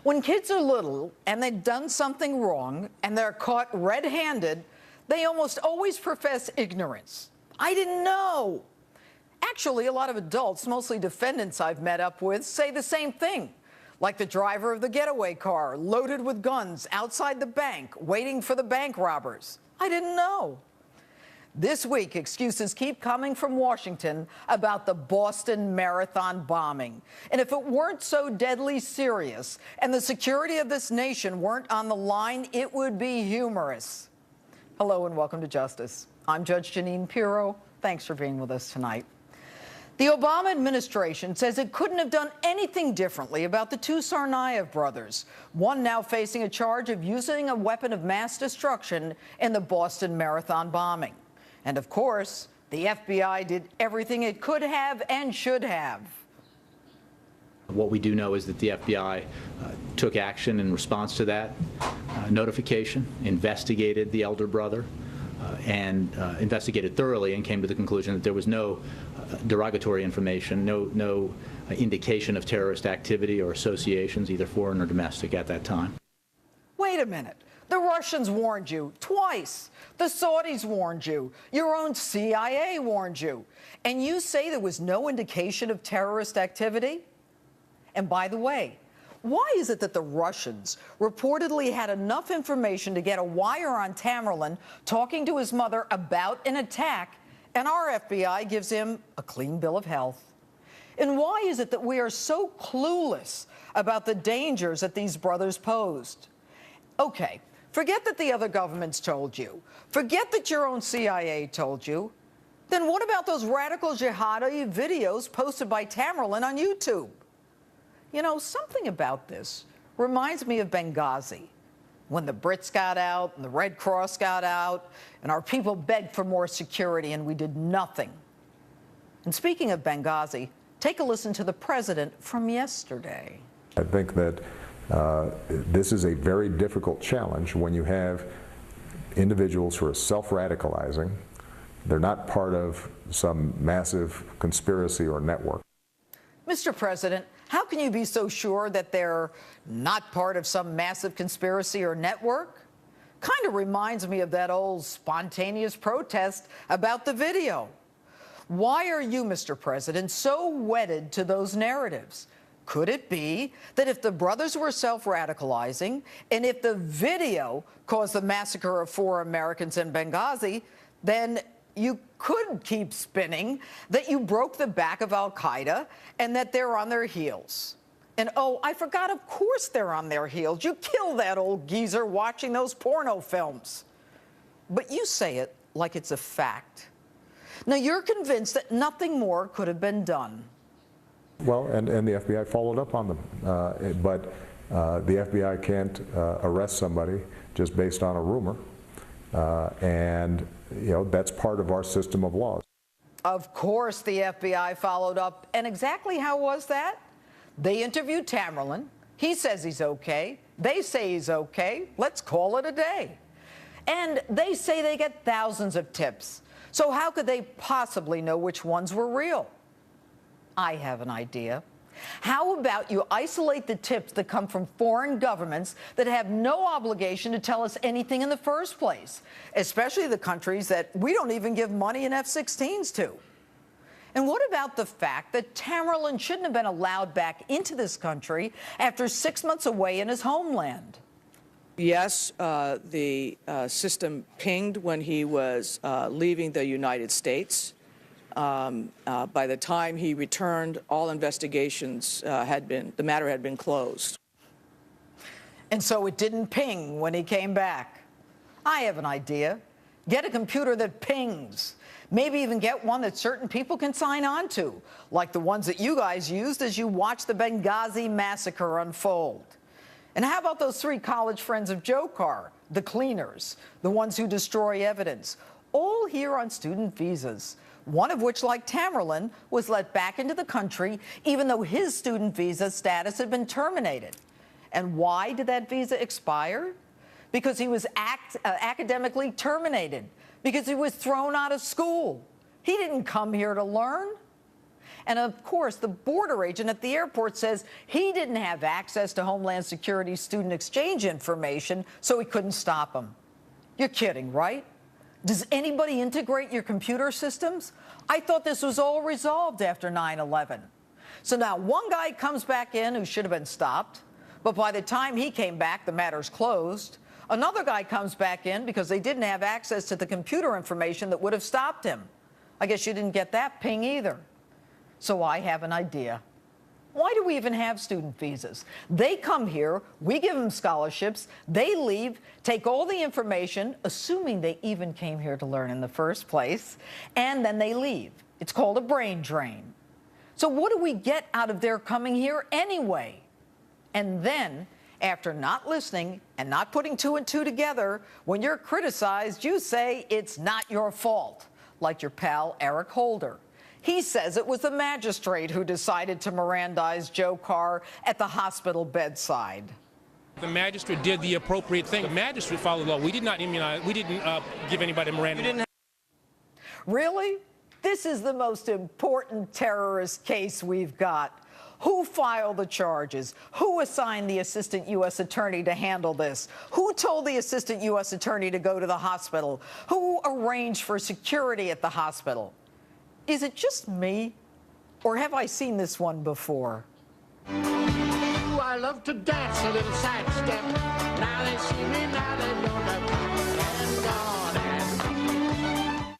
When kids are little and they've done something wrong and they're caught red-handed, they almost always profess ignorance. I didn't know. Actually, a lot of adults, mostly defendants I've met up with, say the same thing. Like the driver of the getaway car, loaded with guns outside the bank, waiting for the bank robbers. I didn't know. This week, excuses keep coming from Washington about the Boston Marathon bombing. And if it weren't so deadly serious and the security of this nation weren't on the line, it would be humorous. Hello and welcome to Justice. I'm Judge Jeanine Pirro. Thanks for being with us tonight. The Obama administration says it couldn't have done anything differently about the two Tsarnaev brothers, one now facing a charge of using a weapon of mass destruction in the Boston Marathon bombing. And of course, the FBI did everything it could have and should have. What we do know is that the FBI took action in response to that notification, investigated the elder brother, and investigated thoroughly and came to the conclusion that there was no derogatory information, no indication of terrorist activity or associations, either foreign or domestic, at that time. Wait a minute. The Russians warned you twice. The Saudis warned you. Your own CIA warned you. And you say there was no indication of terrorist activity? And by the way, why is it that the Russians reportedly had enough information to get a wire on Tamerlan talking to his mother about an attack, and our FBI gives him a clean bill of health? And why is it that we are so clueless about the dangers that these brothers posed? Okay, forget that the other governments told you. Forget that your own CIA told you. Then what about those radical jihadi videos posted by Tamerlan on YouTube? You know, something about this reminds me of Benghazi, when the Brits got out and the Red Cross got out and our people begged for more security and we did nothing. And speaking of Benghazi, take a listen to the president from yesterday. I think that this is a very difficult challenge when you have individuals who are self-radicalizing. They're not part of some massive conspiracy or network. Mr. President, how can you be so sure that they're not part of some massive conspiracy or network? Kind of reminds me of that old spontaneous protest about the video. Why are you, Mr. President, so wedded to those narratives? Could it be that if the brothers were self-radicalizing and if the video caused the massacre of 4 Americans in Benghazi, then you could keep spinning that you broke the back of al-Qaeda and that they're on their heels? And oh, I forgot, of course they're on their heels. You killed that old geezer watching those porno films. But you say it like it's a fact. Now, you're convinced that nothing more could have been done. Well, and the FBI followed up on them, but the FBI can't arrest somebody just based on a rumor, and you know, that's part of our system of laws. Of course the FBI followed up, and exactly how was that? They interviewed Tamerlan. He says he's okay. They say he's okay. Let's call it a day. And they say they get thousands of tips. So how could they possibly know which ones were real? I have an idea. How about you isolate the tips that come from foreign governments that have no obligation to tell us anything in the first place, especially the countries that we don't even give money in F-16s to? And what about the fact that Tamerlan shouldn't have been allowed back into this country after 6 months away in his homeland? Yes, the system pinged when he was leaving the United States. By the time he returned, all investigations the matter had been closed. And so it didn't ping when he came back. I have an idea. Get a computer that pings. Maybe even get one that certain people can sign on to, like the ones that you guys used as you watched the Benghazi massacre unfold. And how about those 3 college friends of Joe Carr, the cleaners, the ones who destroy evidence, all here on student visas, one of which, like Tamerlan, was let back into the country even though his student visa status had been terminated. And why did that visa expire? Because he was academically terminated, because he was thrown out of school. He didn't come here to learn. And of course, the border agent at the airport says he didn't have access to Homeland Security student exchange information, so he couldn't stop him. You're kidding, right? Does anybody integrate your computer systems? I thought this was all resolved after 9/11. So now one guy comes back in who should have been stopped, but by the time he came back, the matter's closed. Another guy comes back in because they didn't have access to the computer information that would have stopped him. I guess you didn't get that ping either. So I have an idea. Why do we even have student visas? They come here, we give them scholarships, they leave, take all the information, assuming they even came here to learn in the first place, and then they leave. It's called a brain drain. So what do we get out of their coming here anyway? And then, after not listening and not putting two and two together, when you're criticized, you say it's not your fault, like your pal Eric Holder. He says it was the magistrate who decided to Mirandize Joe Carr at the hospital bedside. The magistrate did the appropriate thing. The magistrate followed the law. We did not immunize. We didn't give anybody Miranda. Really? This is the most important terrorist case we've got. Who filed the charges? Who assigned the assistant U.S. attorney to handle this? Who told the assistant U.S. attorney to go to the hospital? Who arranged for security at the hospital? Is it just me, or have I seen this one before? Ooh, I love to dance a little sidestep. Now they see me, now they know that I'm gone.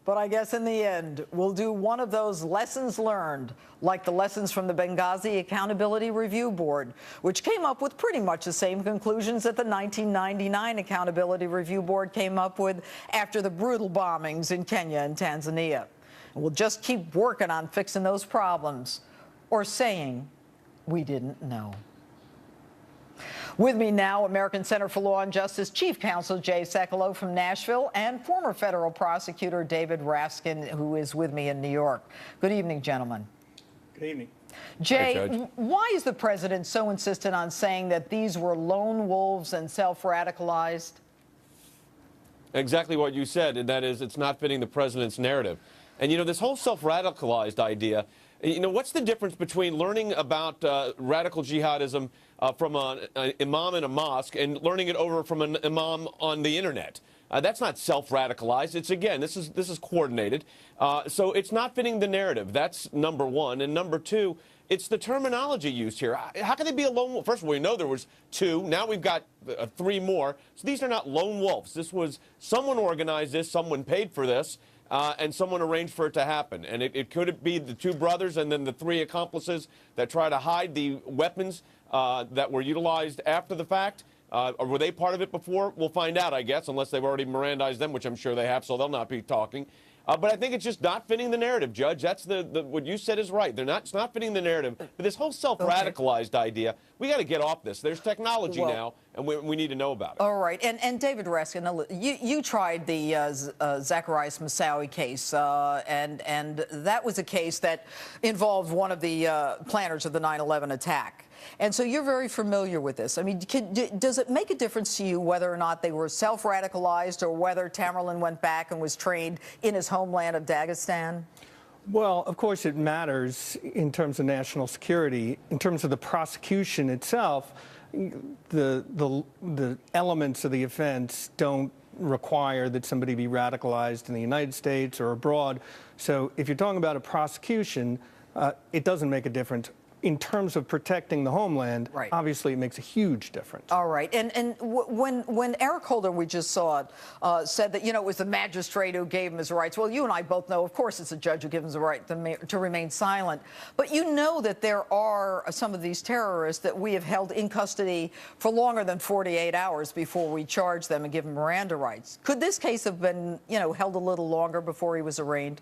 But I guess in the end, we'll do one of those lessons learned, like the lessons from the Benghazi Accountability Review Board, which came up with pretty much the same conclusions that the 1999 Accountability Review Board came up with after the brutal bombings in Kenya and Tanzania. And we'll just keep working on fixing those problems, or saying we didn't know. With me now, American Center for Law and Justice Chief Counsel Jay Sekulow from Nashville, and former federal prosecutor David Raskin, who is with me in New York. Good evening, gentlemen. Good evening. Jay, why is the president so insistent on saying that these were lone wolves and self-radicalized? Exactly what you said, and that is it's not fitting the president's narrative. And, you know, this whole self-radicalized idea, you know, what's the difference between learning about radical jihadism from an imam in a mosque and learning it over from an imam on the internet? That's not self-radicalized. It's, again, this is coordinated. So it's not fitting the narrative. That's number one. And number two, it's the terminology used here. How can they be a lone wolf? First of all, we know there was two. Now we've got three more. So these are not lone wolves. This was someone organized this, someone paid for this. And someone arranged for it to happen. And it could be the two brothers and then the three accomplices that try to hide the weapons that were utilized after the fact. Or were they part of it before? We'll find out, I guess, unless they've already Mirandized them, which I'm sure they have, so they'll not be talking. But I think it's just not fitting the narrative, Judge. That's what you said is right. It's not fitting the narrative. But this whole self-radicalized idea, we got to get off this. There's technology now, and we need to know about it. All right. And David Raskin, you tried the Zacharias Moussaoui case, and that was a case that involved one of the planners of the 9/11 attack. And so you're very familiar with this. I mean, does it make a difference to you whether or not they were self-radicalized or whether Tamerlan went back and was trained in his homeland of Dagestan? Well, of course it matters in terms of national security. In terms of the prosecution itself, the elements of the offense don't require that somebody be radicalized in the United States or abroad. So if you're talking about a prosecution, it doesn't make a difference. In terms of protecting the homeland, obviously it makes a huge difference. All right. And when Eric Holder, we just saw it, said that, you know, it was the magistrate who gave him his rights. Well, you and I both know, of course, it's the judge who gives him the right to remain silent. But you know that there are some of these terrorists that we have held in custody for longer than 48 hours before we charge them and give them Miranda rights. Could this case have been, you know, held a little longer before he was arraigned?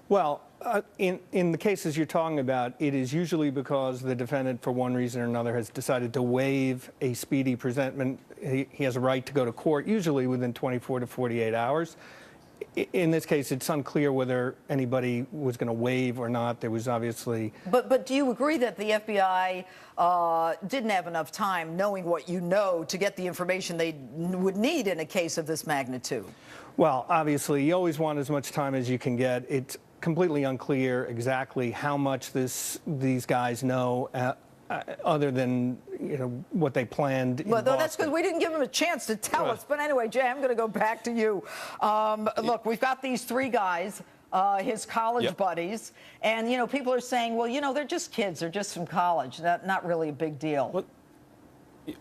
Well, in the cases you're talking about, it is usually because the defendant, for one reason or another, has decided to waive a speedy presentment. He has a right to go to court, usually within 24 to 48 hours. In this case, it's unclear whether anybody was going to waive or not. There was obviously... But do you agree that the FBI didn't have enough time, knowing what you know, to get the information they would need in a case of this magnitude? Well, obviously, you always want as much time as you can get. completely unclear exactly how much these guys know, other than what they planned in Well, Boston. that's because we didn't give them a chance to tell us. But anyway, Jay, I'm going to go back to you. Look, we've got these three guys, his college buddies, and people are saying, well, they're just kids, they're just from college, not really a big deal.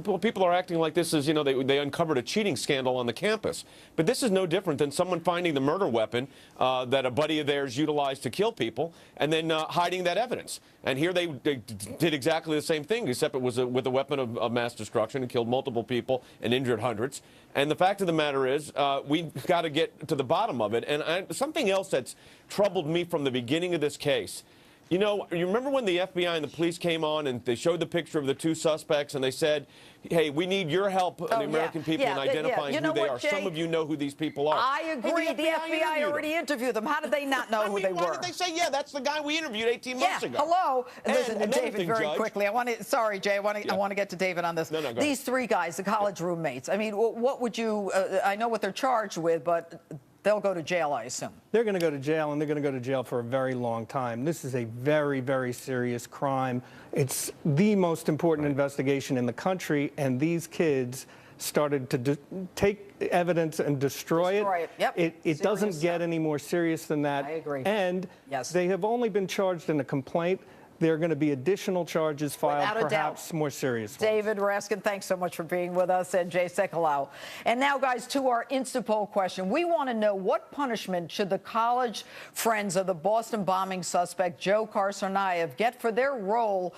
Well, people are acting like this is, they uncovered a cheating scandal on the campus. But this is no different than someone finding the murder weapon that a buddy of theirs utilized to kill people and then hiding that evidence. And here they did exactly the same thing, except it was with a weapon of mass destruction and killed multiple people and injured hundreds. And the fact of the matter is, we've got to get to the bottom of it. And something else that's troubled me from the beginning of this case. You remember when the FBI and the police came on and they showed the picture of the two suspects and they said, hey, we need your help, the American people, in identifying who they are. Jay, some of you know who these people are. I agree. Hey, the FBI already interviewed them. How did they not know who they were? Why did they say, yeah, that's the guy we interviewed 18 months ago? Hello. Listen to another David thing, very Judge. quickly. Sorry, Jay, I want to get to David on this. No, go These three guys, the college roommates. I mean, what would you, I know what they're charged with, but they'll go to jail, I assume. They're going to go to jail, and they're going to go to jail for a very long time. This is a very, very serious crime. It's the most important investigation in the country, and these kids started to take evidence and destroy it. Yep. It doesn't get any more serious than that. I agree. And they have only been charged in a complaint. There are going to be additional charges filed, perhaps more serious ones. David Raskin, thanks so much for being with us, and Jay Sekulow. And now, guys, to our Instapoll question. We want to know, what punishment should the college friends of the Boston bombing suspect Joe Carcernaev get for their role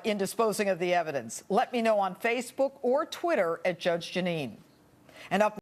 in disposing of the evidence? Let me know on Facebook or Twitter at Judge Jeanine. And up